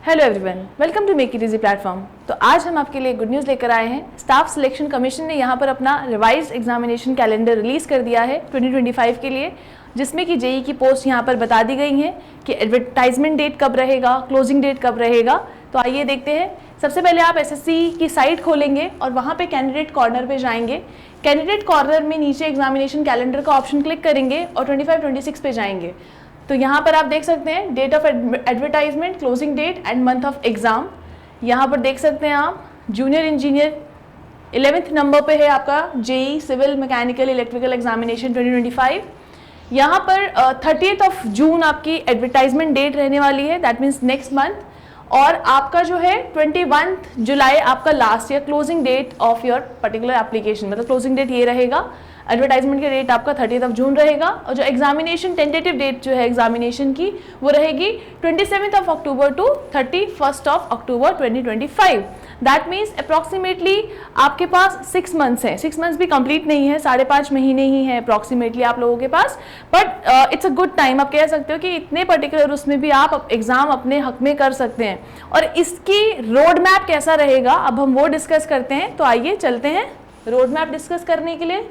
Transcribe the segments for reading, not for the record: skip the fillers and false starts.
Hello everyone, welcome to make it easy platform. तो आज हम आपके लिए गुड न्यूज़ लेकर आए हैं। स्टाफ सिलेक्शन कमीशन ने यहाँ पर अपना रिवाइज्ड एग्जामिनेशन कैलेंडर रिलीज़ कर दिया है 2025 के लिए, जिसमें कि जेई की पोस्ट यहाँ पर बता दी गई हैं कि एडवर्टाइजमेंट डेट कब रहेगा, क्लोजिंग डेट कब रहेगा। तो आइए देखते हैं। सबसे पहले आप एसएससी की साइट खोलेंगे और वहाँ पे कैंडिडेट कॉर्नर पे जाएंगे। कैंडिडेट कॉर्नर में नीचे एग्जामिनेशन कैलेंडर का ऑप्शन क्लिक करेंगे और 25-26 पे जाएंगे। तो यहाँ पर आप देख सकते हैं date of advertisement, closing date and month of exam. यहाँ पर देख सकते हैं आप जूनियर इंजीनियर 11th नंबर पे है आपका JE civil mechanical electrical examination 2025। यहाँ पर 30th ऑफ जून आपकी एडवर्टाइजमेंट डेट रहने वाली है, दैट मीन्स नेक्स्ट मंथ। और आपका जो है 21 जुलाई आपका last year closing date of your particular application, मतलब क्लोजिंग डेट ये रहेगा। एडवर्टाइजमेंट की डेट आपका 30th ऑफ जून रहेगा और जो एग्जामिनेशन टेंटेटिव डेट जो है एग्जामिनेशन की वो रहेगी 27th of October to 31st of October 2025। That means approximately आपके पास 6 मंथ्स हैं। 6 मंथ्स भी कंप्लीट नहीं है, 5.5 महीने ही है अप्रॉक्सीमेटली आप लोगों के पास, but it's a good time. आप कह सकते हो कि इतने पर्टिकुलर उसमें भी आप एग्जाम अपने हक में कर सकते हैं। और इसकी रोड मैप कैसा रहेगा अब हम वो डिस्कस करते हैं। तो आइए चलते हैं रोड मैप डिस्कस करने के लिए।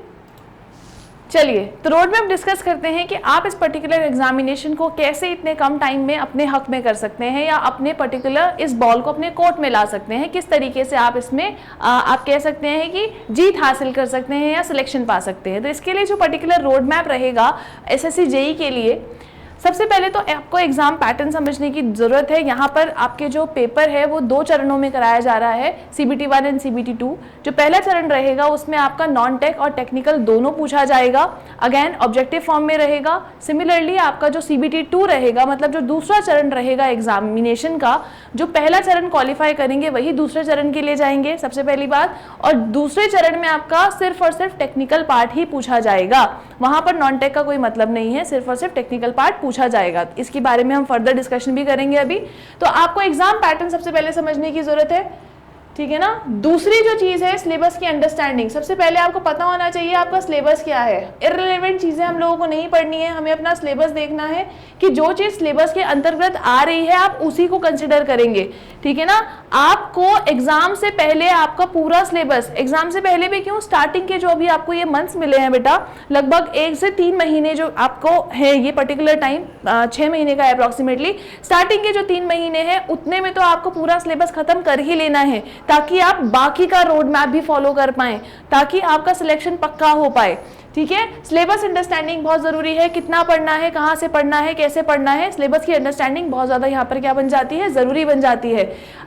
चलिए, तो रोड मैप डिस्कस करते हैं कि आप इस पर्टिकुलर एग्जामिनेशन को कैसे इतने कम टाइम में अपने हक में कर सकते हैं या अपने पर्टिकुलर इस बॉल को अपने कोर्ट में ला सकते हैं। किस तरीके से आप इसमें आप कह सकते हैं कि जीत हासिल कर सकते हैं या सिलेक्शन पा सकते हैं। तो इसके लिए जो पर्टिकुलर रोड मैप रहेगा एसएससी जेई के लिए, सबसे पहले तो आपको एग्जाम पैटर्न समझने की ज़रूरत है। यहाँ पर आपके जो पेपर है वो 2 चरणों में कराया जा रहा है, CBT 1 एंड CBT 2। जो पहला चरण रहेगा उसमें आपका नॉन टेक और टेक्निकल दोनों पूछा जाएगा, अगेन ऑब्जेक्टिव फॉर्म में रहेगा। सिमिलरली आपका जो CBT 2 रहेगा, मतलब जो दूसरा चरण रहेगा एग्जामिनेशन का, जो पहला चरण क्वालिफाई करेंगे वही दूसरे चरण के लिए जाएंगे, सबसे पहली बात। और दूसरे चरण में आपका सिर्फ और सिर्फ टेक्निकल पार्ट ही पूछा जाएगा, वहाँ पर नॉन टेक का कोई मतलब नहीं है, सिर्फ और सिर्फ टेक्निकल पार्ट पूछा जाएगा। इसके बारे में हम फर्दर डिस्कशन भी करेंगे अभी। तो आपको एग्जाम पैटर्न सबसे पहले समझने की जरूरत है, ठीक है ना। दूसरी जो चीज है सिलेबस की अंडरस्टैंडिंग। सबसे पहले आपको पता होना चाहिए आपका सिलेबस क्या है। इररिलेवेंट चीजें हम लोगों को नहीं पढ़नी है, हमें अपना सिलेबस देखना है कि जो चीज सिलेबस के अंतर्गत आ रही है आप उसी को कंसिडर करेंगे, ठीक है ना। आपको एग्जाम से पहले आपका पूरा सिलेबस, एग्जाम से पहले भी क्यों, स्टार्टिंग के जो अभी आपको ये मंथ्स मिले हैं बेटा, लगभग 1 से 3 महीने जो आपको है ये पर्टिकुलर टाइम 6 महीने का है अप्रॉक्सीमेटली। स्टार्टिंग के जो 3 महीने हैं उतने में तो आपको पूरा सिलेबस खत्म कर ही लेना है, ताकि आप बाकी का रोड मैप भी फॉलो कर पाएं, ताकि आपका सिलेक्शन पक्का हो पाए, ठीक है। सिलेबस अंडरस्टैंडिंग बहुत जरूरी है, कितना पढ़ना है, कहाँ से पढ़ना है, कैसे पढ़ना है, सिलेबस की अंडरस्टैंडिंग बहुत ज्यादा यहाँ पर क्या बन जाती है, जरूरी बन जाती है।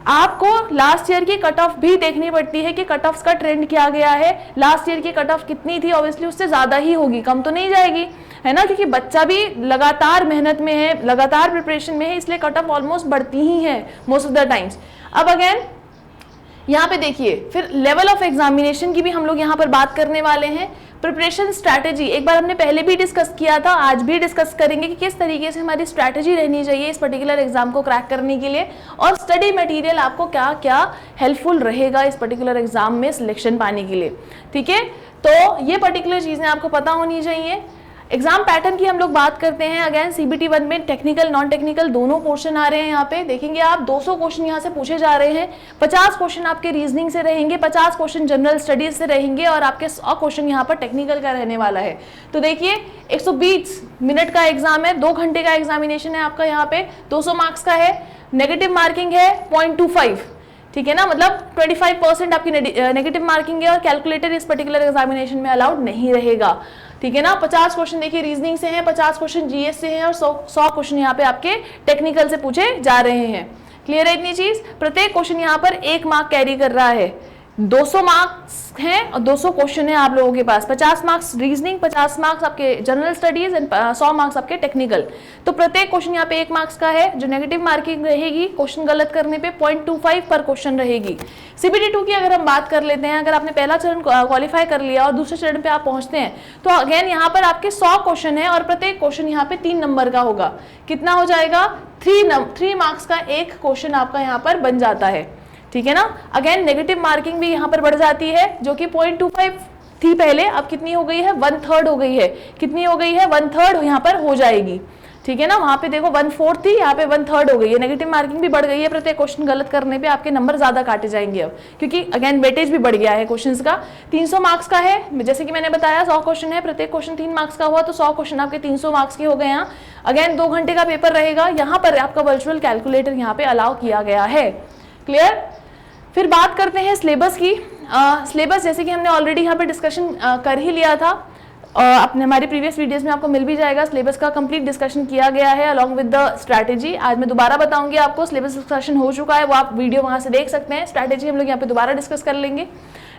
आपको लास्ट ईयर की कट ऑफ भी देखनी पड़ती है कि कट ऑफ का ट्रेंड क्या गया है। लास्ट ईयर की कट ऑफ कितनी थी, ऑब्वियसली उससे ज्यादा ही होगी, कम तो नहीं जाएगी, है ना, क्योंकि बच्चा भी लगातार मेहनत में है, लगातार प्रिपरेशन में है, इसलिए कट ऑफ ऑलमोस्ट बढ़ती ही है मोस्ट ऑफ द टाइम्स। अब अगेन यहाँ पे देखिए, फिर लेवल ऑफ एग्जामिनेशन की भी हम लोग यहाँ पर बात करने वाले हैं। प्रिपरेशन स्ट्रैटेजी एक बार हमने पहले भी डिस्कस किया था, आज भी डिस्कस करेंगे कि किस तरीके से हमारी स्ट्रैटेजी रहनी चाहिए इस पर्टिकुलर एग्जाम को क्रैक करने के लिए, और स्टडी मटेरियल आपको क्या क्या हेल्पफुल रहेगा इस पर्टिकुलर एग्जाम में सिलेक्शन पाने के लिए, ठीक है। तो ये पर्टिकुलर चीजें आपको पता होनी चाहिए। एग्जाम पैटर्न की हम लोग बात करते हैं। अगेन CBT 1 में टेक्निकल नॉन टेक्निकल दोनों पोर्शन आ रहे हैं। यहाँ पे देखेंगे आप 200 क्वेश्चन यहाँ से पूछे जा रहे हैं। 50 क्वेश्चन आपके रीजनिंग से रहेंगे, 50 क्वेश्चन जनरल स्टडीज से रहेंगे और आपके 100 क्वेश्चन यहाँ पर टेक्निकल का रहने वाला है। तो देखिए 120 मिनट का एग्जाम है, 2 घंटे का एग्जामिनेशन है आपका। यहाँ पे 200 मार्क्स का है, नेगेटिव मार्किंग है 0.25, ठीक है ना, मतलब 25% आपकी नेगेटिव मार्किंग है और कैलकुलेटर इस पर्टिकुलर एग्जामिनेशन में अलाउड नहीं रहेगा, ठीक है ना। 50 क्वेश्चन देखिए रीजनिंग से हैं, 50 क्वेश्चन जीएस से हैं और 100 क्वेश्चन यहाँ पे आपके टेक्निकल से पूछे जा रहे हैं। क्लियर है इतनी चीज। प्रत्येक क्वेश्चन यहाँ पर 1 मार्क कैरी कर रहा है। 200 मार्क्स हैं और 200 क्वेश्चन है आप लोगों के पास। 50 मार्क्स रीजनिंग, 50 मार्क्स आपके जनरल स्टडीज एंड 100 मार्क्स आपके टेक्निकल। तो प्रत्येक क्वेश्चन यहाँ पे 1 मार्क्स का है। जो नेगेटिव मार्किंग रहेगी क्वेश्चन गलत करने पे 0.25 पर क्वेश्चन रहेगी। CBT 2 की अगर हम बात कर लेते हैं, अगर आपने पहला चरण क्वालिफाई कर लिया और दूसरे चरण पे आप पहुंचते हैं तो अगेन यहाँ पर आपके 100 क्वेश्चन है और प्रत्येक क्वेश्चन यहाँ पे 3 नंबर का होगा। कितना हो जाएगा, 3 मार्क्स का एक क्वेश्चन आपका यहाँ पर बन जाता है, ठीक है ना। अगेन नेगेटिव मार्किंग भी यहाँ पर बढ़ जाती है, जो कि 0.25 थी पहले, अब कितनी हो गई है, 1/3 हो गई है। कितनी हो गई है, 1/3 यहाँ पर हो जाएगी, ठीक है ना। वहां पे देखो 1/4 थी, यहाँ पे 1/3 हो गई है, नेगेटिव मार्किंग भी बढ़ गई है, प्रत्येक क्वेश्चन गलत करने पे आपके नंबर ज्यादा काटे जाएंगे अब, क्योंकि अगेन वेटेज भी बढ़ गया है क्वेश्चंस का। 300 मार्क्स का है, जैसे कि मैंने बताया 100 क्वेश्चन है, प्रत्येक क्वेश्चन 3 मार्क्स का हुआ तो 100 क्वेश्चन आपके 300 मार्क्स के हो गए हैं। अगेन 2 घंटे का पेपर रहेगा, यहाँ पर आपका वर्चुअल कैलकुलेटर यहाँ पे अलाउ किया गया है। क्लियर। फिर बात करते हैं सिलेबस की। सिलेबस जैसे कि हमने ऑलरेडी यहाँ पे डिस्कशन कर ही लिया था, अपने हमारी प्रीवियस वीडियोस में आपको मिल भी जाएगा, सिलेबस का कंप्लीट डिस्कशन किया गया है अलॉन्ग विद द स्ट्रैटेजी। आज मैं दोबारा बताऊंगी आपको, सिलेबस डिस्कशन हो चुका है, वो आप वीडियो वहां से देख सकते हैं। स्ट्रैटेजी हम लोग यहाँ पे दोबारा डिस्कस कर लेंगे।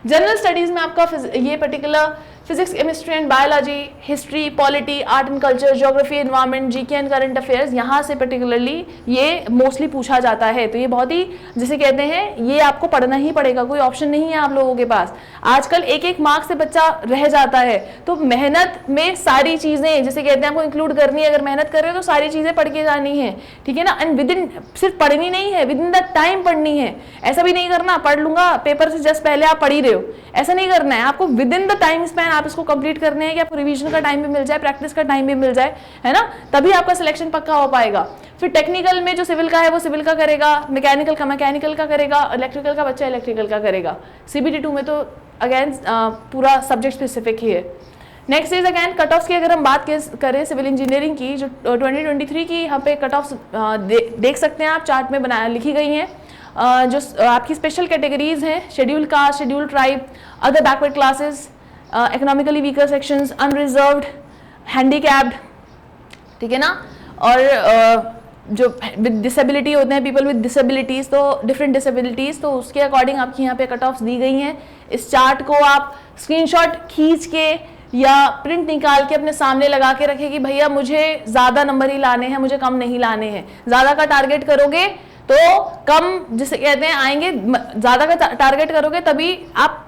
जनरल स्टडीज में आपका ये particular physics, chemistry and biology, history, polity, art and culture, geography, environment, GK and current affairs, यहाँ से पर्टिकुलरली ये मोस्टली पूछा जाता है। तो ये बहुत ही जिसे कहते हैं, ये आपको पढ़ना ही पड़ेगा, कोई ऑप्शन नहीं है आप लोगों के पास। आजकल एक एक मार्क्स से बच्चा रह जाता है, तो मेहनत में सारी चीजें जिसे कहते हैं आपको इंक्लूड करनी है। अगर मेहनत कर रहे हो तो सारी चीजें पढ़ के जानी है, ठीक है ना। एंड विद इन, सिर्फ पढ़नी नहीं है, विद इन द टाइम पढ़नी है। ऐसा भी नहीं करना पढ़ लूंगा पेपर से जस्ट पहले आप पढ़ ही रहे हो, ऐसा नहीं करना है। आपको with in the time span आप इसको कंप्लीट करने हैं कि आपको रिवीजन का टाइम भी मिल जाए, प्रैक्टिस का टाइम भी मिल जाए, है ना, तभी आपका सिलेक्शन पक्का हो पाएगा। फिर टेक्निकल में जो सिविल का है वो सिविल का करेगा, मैकेनिकल का मैकेनिकल का करेगा, इलेक्ट्रिकल का बच्चा इलेक्ट्रिकल का करेगा। CBT 2 में तो अगेन पूरा सब्जेक्ट स्पेसिफिक ही है। Next is again cut offs की अगर हम बात करें सिविल इंजीनियरिंग की, जो 2023 की यहाँ पे कट ऑफ्स देख सकते हैं आप, चार्ट में बनाया लिखी गई हैं। जो आपकी स्पेशल कैटेगरीज हैं, schedule caste, schedule tribe, other backward classes, economically weaker sections, unreserved, handicapped, ठीक है ना, और जो विद डिसेबिलिटी होते हैं, पीपल विद डिसेबिलिटीज, तो डिफरेंट डिसेबिलिटीज, तो उसके अकॉर्डिंग आपकी यहाँ पे कट ऑफ्स दी गई हैं। इस चार्ट को आप स्क्रीनशॉट खींच के या प्रिंट निकाल के अपने सामने लगा के रखें कि भैया मुझे ज्यादा नंबर ही लाने हैं, मुझे कम नहीं लाने हैं। ज्यादा का टारगेट करोगे तो कम जिसे कहते हैं आएंगे, ज्यादा का टारगेट करोगे तभी आप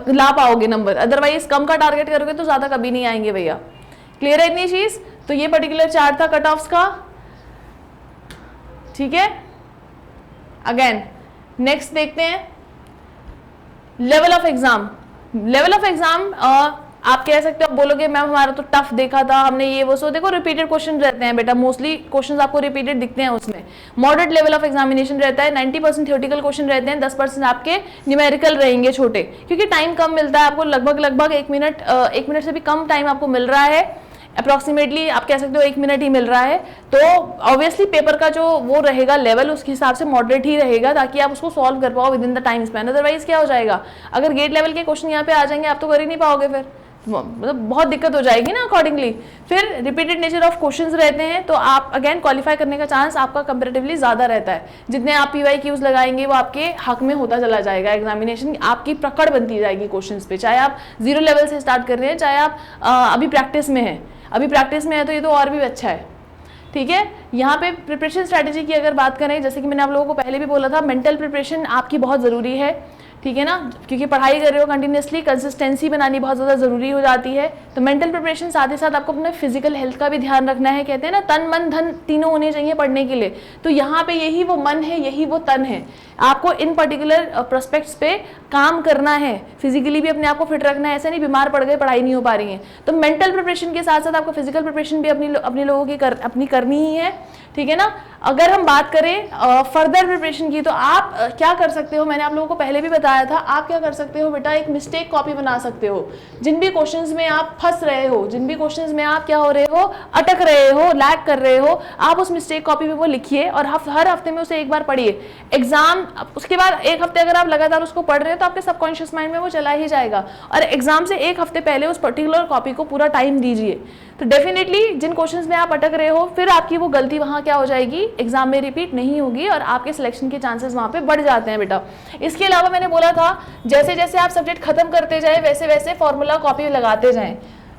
ला पाओगे नंबर, अदरवाइज कम का टारगेट करोगे तो ज्यादा कभी नहीं आएंगे भैया। क्लियर है इतनी चीज। तो ये पर्टिकुलर चार्ट था कट ऑफ्स का, ठीक है। अगेन नेक्स्ट देखते हैं level of exam. Level of exam आप कह सकते हो, आप बोलोगे मैम हमारा तो टफ देखा था हमने ये वो, सो देखो रिपीटेड क्वेश्चन रहते हैं बेटा, मोस्टली क्वेश्चंस आपको रिपीटेड दिखते हैं उसमें। मॉडरेट लेवल ऑफ एग्जामिनेशन रहता है, 90% थ्योरेटिकल क्वेश्चन रहते हैं, 10% आपके न्यूमेरिकल रहेंगे छोटे, क्योंकि टाइम कम मिलता है आपको, लगभग 1 मिनट से भी कम टाइम आपको मिल रहा है, अप्रॉक्सीमेटली आप कह सकते हो 1 मिनट ही मिल रहा है। तो ऑब्वियसली पेपर का जो वो रहेगा लेवल, उसके हिसाब से मॉडरेट ही रहेगा, ताकि आप उसको सॉल्व कर पाओ with in the time span. Otherwise क्या हो जाएगा, अगर गेट लेवल के क्वेश्चन यहाँ पे आ जाएंगे आप तो कर ही नहीं पाओगे, फिर मतलब बहुत दिक्कत हो जाएगी ना अकॉर्डिंगली। फिर रिपीटेड नेचर ऑफ क्वेश्चंस रहते हैं, तो आप अगेन क्वालिफाई करने का चांस आपका कंपैरेटिवली ज्यादा रहता है। जितने आप PYQs लगाएंगे वो आपके हक में होता चला जाएगा, एग्जामिनेशन आपकी पकड़ बनती जाएगी क्वेश्चंस पे, चाहे आप 0 लेवल से स्टार्ट कर रहे हैं, चाहे आप अभी प्रैक्टिस में है। अभी प्रैक्टिस में है तो ये तो और भी अच्छा है, ठीक है। यहाँ पे प्रिपरेशन स्ट्रैटेजी की अगर बात करें, जैसे कि मैंने आप लोगों को पहले भी बोला था, मेंटल प्रिपरेशन आपकी बहुत ज़रूरी है, ठीक है ना, क्योंकि पढ़ाई कर रहे हो कंटिन्यूसली, कंसिस्टेंसी बनानी बहुत ज़्यादा ज़रूरी हो जाती है। तो मेंटल प्रिपरेशन साथ ही साथ आपको अपने फिजिकल हेल्थ का भी ध्यान रखना है। कहते हैं ना तन मन धन तीनों होने चाहिए पढ़ने के लिए, तो यहाँ पे यही वो मन है, यही वो तन है। आपको इन पर्टिकुलर प्रोस्पेक्ट्स पे काम करना है, फिजिकली भी अपने आप को फिट रखना है, ऐसे नहीं बीमार पड़ गए पढ़ाई नहीं हो पा रही है। तो मेंटल प्रिपरेशन के साथ साथ आपको फिजिकल प्रिपरेशन भी अपनी लोगों की अपनी करनी ही है, ठीक है ना। अगर हम बात करें फर्दर प्रिपरेशन की, तो आप क्या कर सकते हो, मैंने आप लोगों को पहले भी बताया था, आप क्या कर सकते हो बेटा, एक मिस्टेक कॉपी बना सकते हो। जिन भी क्वेश्चंस में आप फंस रहे हो, जिन भी क्वेश्चंस में आप क्या हो रहे हो, अटक रहे हो, लैग कर रहे हो, आप उस मिस्टेक कॉपी में वो लिखिए और हर हफ्ते में उसे एक बार पढ़िए। एग्जाम उसके बाद 1 हफ्ते अगर आप लगातार उसको पढ़ रहे हो तो आपके सबकॉन्शियस माइंड में वो चला ही जाएगा, और एग्जाम से 1 हफ्ते पहले उस पर्टिकुलर कॉपी को पूरा टाइम दीजिए। तो डेफिनेटली जिन क्वेश्चंस में आप अटक रहे हो, फिर आपकी वो गलती वहां क्या हो जाएगी, एग्जाम में रिपीट नहीं होगी और आपके सिलेक्शन के चांसेस वहां पे बढ़ जाते हैं बेटा। इसके अलावा मैंने बोला था जैसे जैसे आप सब्जेक्ट खत्म करते जाए वैसे वैसे फॉर्मूला कॉपी लगाते जाएं,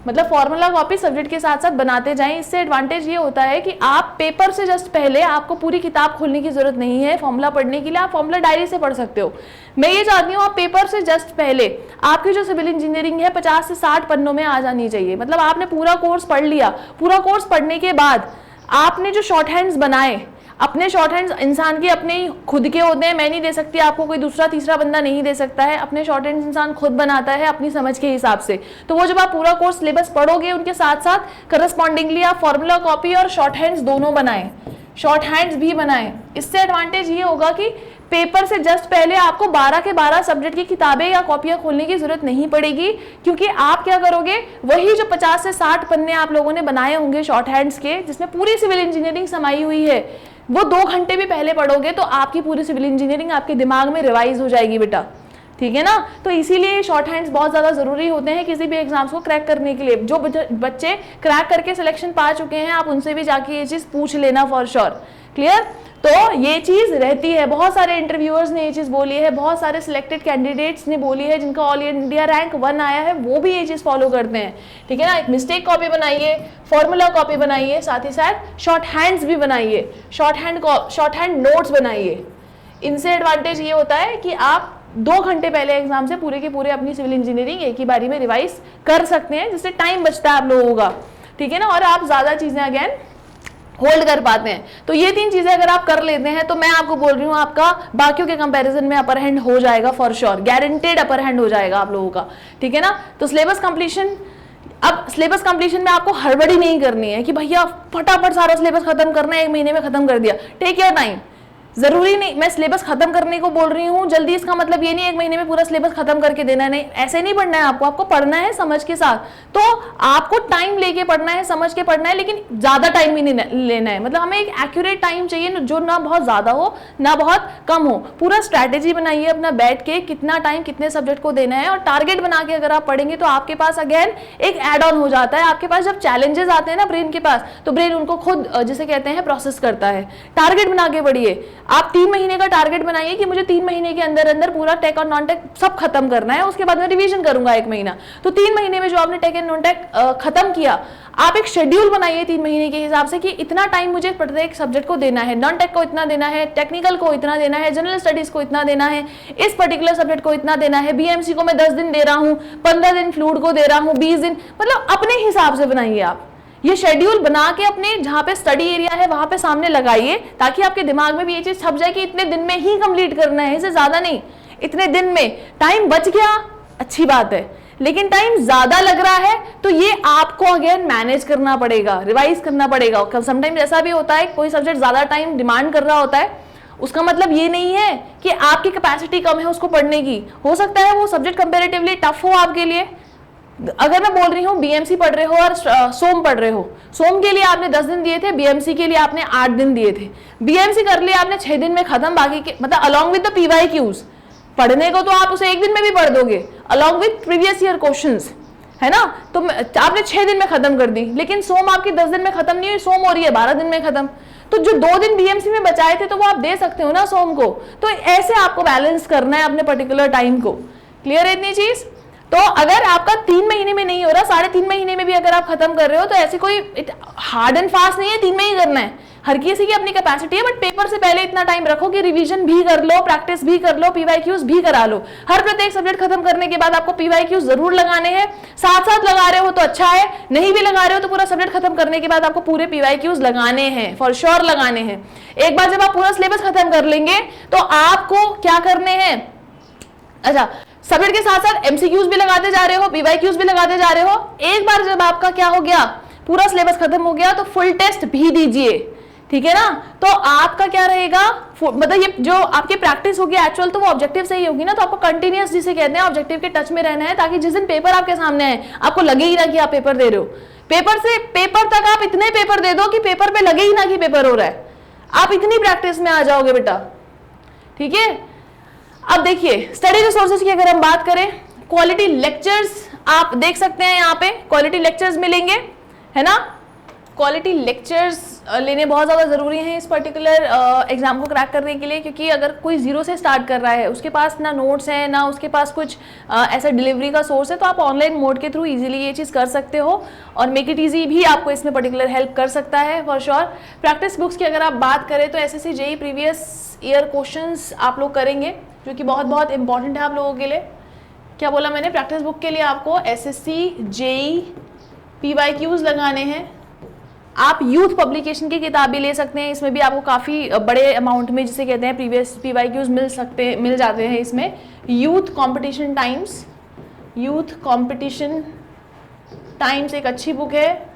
मतलब फॉर्मूला कॉपी सब्जेक्ट के साथ साथ बनाते जाएं। इससे एडवांटेज ये होता है कि आप पेपर से जस्ट पहले आपको पूरी किताब खोलने की जरूरत नहीं है फॉर्मूला पढ़ने के लिए, आप फॉर्मूला डायरी से पढ़ सकते हो। मैं ये चाहती हूँ आप पेपर से जस्ट पहले आपकी जो सिविल इंजीनियरिंग है 50 से 60 पन्नों में आ जानी चाहिए। मतलब आपने पूरा कोर्स पढ़ लिया, पूरा कोर्स पढ़ने के बाद आपने जो शॉर्ट हैंड्स बनाए, अपने शॉर्ट हैंड्स इंसान के अपने ही खुद के होते हैं, मैं नहीं दे सकती आपको, कोई दूसरा तीसरा बंदा नहीं दे सकता है। अपने शॉर्ट हैंड्स इंसान खुद बनाता है अपनी समझ के हिसाब से। तो वो जब आप पूरा कोर्स सिलेबस पढ़ोगे उनके साथ साथ करस्पॉन्डिंगली आप फॉर्मूला कॉपी और शॉर्ट हैंड्स दोनों बनाएं, शॉर्ट हैंड्स भी बनाएं। इससे एडवांटेज ये होगा कि पेपर से जस्ट पहले आपको 12 के 12 सब्जेक्ट की किताबें या कॉपियां खोलने की जरूरत नहीं पड़ेगी, क्योंकि आप क्या करोगे, वही जो 50 से 60 पन्ने आप लोगों ने बनाए होंगे शॉर्ट हैंड्स के, जिसमें पूरी सिविल इंजीनियरिंग समाई हुई है, वो 2 घंटे भी पहले पढ़ोगे तो आपकी पूरी सिविल इंजीनियरिंग आपके दिमाग में रिवाइज हो जाएगी बेटा, ठीक है ना। तो इसीलिए शॉर्ट हैंड्स बहुत ज़्यादा ज़रूरी होते हैं किसी भी एग्जाम्स को क्रैक करने के लिए। जो बच्चे क्रैक करके सिलेक्शन पा चुके हैं आप उनसे भी जाके ये चीज़ पूछ लेना फॉर श्योर, क्लियर। तो ये चीज़ रहती है, बहुत सारे इंटरव्यूअर्स ने ये चीज़ बोली है, बहुत सारे सिलेक्टेड कैंडिडेट्स ने बोली है, जिनका ऑल इंडिया रैंक 1 आया है, वो भी ये चीज़ फॉलो करते हैं, ठीक है ना। एक मिस्टेक कॉपी बनाइए, फॉर्मूला कॉपी बनाइए, साथ ही साथ शॉर्ट हैंड्स भी बनाइए, शॉर्ट हैंड नोट्स बनाइए। इनसे एडवांटेज ये होता है कि आप 2 घंटे पहले एग्जाम से पूरे के पूरे अपनी सिविल इंजीनियरिंग एक ही बारी में रिवाइज कर सकते हैं, जिससे टाइम बचता है आप लोगों का, ठीक है ना, और आप ज़्यादा चीज़ें अगेन होल्ड कर पाते हैं। तो ये 3 चीजें अगर आप कर लेते हैं तो मैं आपको बोल रही हूँ आपका बाकियों के कंपैरिजन में अपर हैंड हो जाएगा for sure, guaranteed upper hand हो जाएगा आप लोगों का, ठीक है ना। तो सिलेबस कंप्लीशन, अब सिलेबस कंप्लीशन में आपको हड़बड़ी नहीं करनी है कि भैया फटाफट सारा सिलेबस खत्म करना है, 1 महीने में खत्म कर दिया। टेक योर टाइम, जरूरी नहीं मैं सिलेबस खत्म करने को बोल रही हूँ जल्दी, इसका मतलब ये नहीं 1 महीने में पूरा सिलेबस खत्म करके देना है, नहीं ऐसे नहीं पढ़ना है आपको पढ़ना है समझ के साथ। तो आपको टाइम लेके पढ़ना है, समझ के पढ़ना है, लेकिन ज्यादा टाइम भी नहीं लेना है। मतलब हमें एक एक्यूरेट टाइम चाहिए जो ना बहुत ज्यादा हो ना बहुत कम हो। पूरा स्ट्रैटेजी बनाइए अपना बैठ के, कितना टाइम कितने सब्जेक्ट को देना है, और टारगेट बना के अगर आप पढ़ेंगे तो आपके पास अगेन एक एड ऑन हो जाता है। आपके पास जब चैलेंजेस आते हैं ना ब्रेन के पास, तो ब्रेन उनको खुद जिसे कहते हैं प्रोसेस करता है। टारगेट बना के पढ़िए, आप 3 महीने का टारगेट बनाइए कि मुझे 3 महीने के अंदर अंदर पूरा टेक और नॉन टेक सब खत्म करना है, उसके बाद मैं रिवीजन करूंगा 1 महीना। तो 3 महीने में जो आपने टेक एंड नॉन टेक खत्म किया, आप एक शेड्यूल बनाइए 3 महीने के हिसाब से कि इतना टाइम मुझे प्रत्येक सब्जेक्ट को देना है, नॉन टेक को इतना देना है, टेक्निकल को इतना देना है, जनरल स्टडीज को इतना देना है, इस पर्टिकुलर सब्जेक्ट को इतना देना है, बीएमसी को मैं 10 दिन दे रहा हूँ, 15 दिन फ्लूइड को दे रहा हूँ, 20 दिन, मतलब अपने हिसाब से बनाइए आप ये शेड्यूल बना के अपने जहां पे स्टडी एरिया है वहां पे सामने लगाइए, ताकि आपके दिमाग में भी ये चीज छप जाए कि इतने दिन में ही कंप्लीट करना है, इससे ज्यादा नहीं, इतने दिन में। टाइम बच गया अच्छी बात है, लेकिन टाइम ज्यादा लग रहा है तो ये आपको अगेन मैनेज करना पड़ेगा, रिवाइज करना पड़ेगा। समटाइम ऐसा भी होता है कोई सब्जेक्ट ज्यादा टाइम डिमांड कर रहा होता है, उसका मतलब ये नहीं है कि आपकी कैपेसिटी कम है उसको पढ़ने की। हो सकता है वो सब्जेक्ट कंपेरेटिवली टफ हो आपके लिए। अगर मैं बोल रही हूँ बीएमसी पढ़ रहे हो और सोम पढ़ रहे हो, सोम के लिए आपने 10 दिन दिए थे, बीएमसी के लिए आपने 8 दिन दिए थे। बीएमसी कर लिया आपने 6 दिन में खत्म, बाकी के मतलब अलॉन्ग विद द पीवाईक्यूज। पढ़ने को तो आप उसे 1 दिन में भी पढ़ दोगे along with previous year questions, है ना। तो आपने 6 दिन में खत्म कर दी, लेकिन सोम आपकी 10 दिन में खत्म नहीं हुई, सोम हो रही है 12 दिन में खत्म। तो जो 2 दिन बीएमसी में बचाए थे तो वो आप दे सकते हो ना सोम को। तो ऐसे आपको बैलेंस करना है अपने पर्टिकुलर टाइम को। क्लियर है इतनी चीज। तो अगर आपका 3 महीने में नहीं हो रहा, 3.5 महीने में भी अगर आप खत्म कर रहे हो, तो ऐसे कोई हार्ड एंड फास्ट नहीं है 3 में ही करना है। हर किसी की अपनी कैपेसिटी है, बट पेपर से पहले इतना टाइम रखो कि रिवीजन भी कर लो, प्रैक्टिस भी कर लो, पीवाईक्यूज भी करा लो। हर प्रत्येक सब्जेक्ट खत्म करने के बाद आपको पीवाईक्यूज जरूर लगाने हैं। साथ साथ लगा रहे हो तो अच्छा है, नहीं भी लगा रहे हो तो पूरा सब्जेक्ट खत्म करने के बाद आपको पूरे पीवाईक्यूज लगाने हैं, फॉर श्योर लगाने हैं। एक बार जब आप पूरा सिलेबस खत्म कर लेंगे तो आपको क्या करने हैं, अच्छा सब्जेक्ट के साथ साथ एमसीक्यूज भी लगाते जा रहे हो, पीवाईक्यूज भी लगाते जा रहे हो। एक बार जब आपका क्या हो गया, पूरा सिलेबस खत्म हो गया, तो फुल टेस्ट भी दीजिए, ठीक है ना। तो आपका क्या रहेगा, मतलब ये जो आपकी प्रैक्टिस होगी एक्चुअल, तो वो ऑब्जेक्टिव से ही होगी ना। तो आपको कंटिन्यूअस जिसे कहते हैं ऑब्जेक्टिव के टच में रहना है, ताकि जिस दिन पेपर आपके सामने है आपको लगे ही ना कि आप पेपर दे रहे हो। पेपर से पेपर तक आप इतने पेपर दे दो कि पेपर पे लगे ही ना कि पेपर हो रहा है। आप इतनी प्रैक्टिस में आ जाओगे बेटा, ठीक है। अब देखिए स्टडी रिसोर्सेज की अगर हम बात करें, क्वालिटी लेक्चर्स आप देख सकते हैं, यहाँ पे क्वालिटी लेक्चर्स मिलेंगे, है ना। क्वालिटी लेक्चर्स लेने बहुत ज़्यादा ज़रूरी हैं इस पर्टिकुलर एग्जाम को क्रैक करने के लिए, क्योंकि अगर कोई जीरो से स्टार्ट कर रहा है, उसके पास ना नोट्स हैं ना उसके पास कुछ ऐसा डिलीवरी का सोर्स है, तो आप ऑनलाइन मोड के थ्रू इजीली ये चीज़ कर सकते हो। और मेक इट ईजी भी आपको इसमें पर्टिकुलर हेल्प कर सकता है फॉर श्योर। प्रैक्टिस बुक्स की अगर आप बात करें तो SSC JEE previous year questions आप लोग करेंगे, जो कि बहुत बहुत इंपॉर्टेंट है आप लोगों के लिए। क्या बोला मैंने, प्रैक्टिस बुक के लिए आपको एसएससी जेईई पीवाईक्यूज लगाने हैं, आप यूथ पब्लिकेशन की किताब भी ले सकते हैं, इसमें भी आपको काफ़ी बड़े अमाउंट में जिसे कहते हैं प्रीवियस PYQs मिल जाते हैं इसमें। यूथ कंपटीशन टाइम्स एक अच्छी बुक है,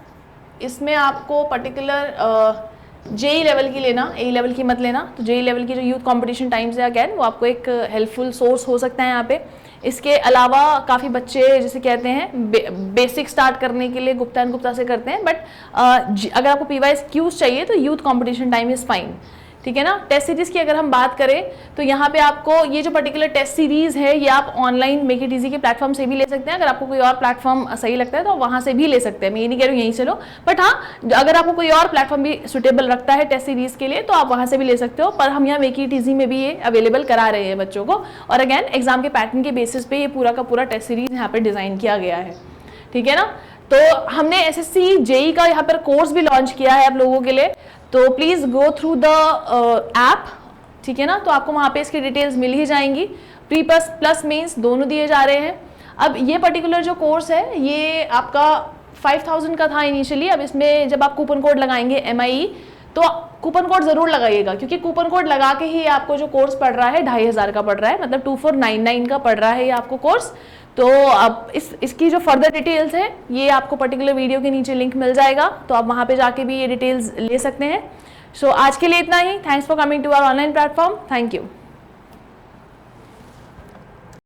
इसमें आपको पर्टिकुलर JEE लेवल की लेना, AE लेवल की मत लेना। तो JEE लेवल की जो यूथ कंपटीशन टाइम्स है अगैन वो आपको एक हेल्पफुल सोर्स हो सकता है यहाँ पे। इसके अलावा काफ़ी बच्चे जिसे कहते हैं बेसिक स्टार्ट करने के लिए गुप्ता से करते हैं, बट अगर आपको PYQs चाहिए तो youth competition time is fine, ठीक है ना। टेस्ट सीरीज़ की अगर हम बात करें तो यहाँ पे आपको ये जो पर्टिकुलर टेस्ट सीरीज़ है ये आप ऑनलाइन मेक इट ईजी के प्लेटफॉर्म से भी ले सकते हैं। अगर आपको कोई और प्लेटफॉर्म सही लगता है तो वहाँ से भी ले सकते हैं, मैं ये नहीं कह रही हूँ यहीं से लो, बट हाँ अगर आपको कोई और प्लेटफॉर्म भी सुटेबल रखता है टेस्ट सीरीज़ के लिए तो आप वहाँ से भी ले सकते हो। पर हम यहाँ मेक इट ईजी में भी ये अवेलेबल करा रहे हैं बच्चों को, और अगैन एग्जाम के पैटर्न के बेसिस पे ये पूरा का पूरा टेस्ट सीरीज़ यहाँ पर डिज़ाइन किया गया है, ठीक है ना। तो हमने SSC JEE का यहाँ पर कोर्स भी लॉन्च किया है आप लोगों के लिए, तो please go through the app, ठीक है ना। तो आपको वहाँ पे इसकी डिटेल्स मिल ही जाएंगी। प्री प्लस मेंस दोनों दिए जा रहे हैं। अब ये पर्टिकुलर जो कोर्स है ये आपका 5000 का था इनिशियली, अब इसमें जब आप कूपन कोड लगाएंगे MIE तो कूपन कोड ज़रूर लगाइएगा, क्योंकि कूपन कोड लगा के ही आपको जो कोर्स पड़ रहा है 2500 का पड़ रहा है, मतलब 2499 का पड़ रहा है ये आपको कोर्स। तो अब इसकी जो फर्दर डिटेल्स है ये आपको पर्टिकुलर वीडियो के नीचे लिंक मिल जाएगा, तो आप वहाँ पे जाके भी ये डिटेल्स ले सकते हैं। सो आज के लिए इतना ही। Thanks for coming to our online platform. Thank you.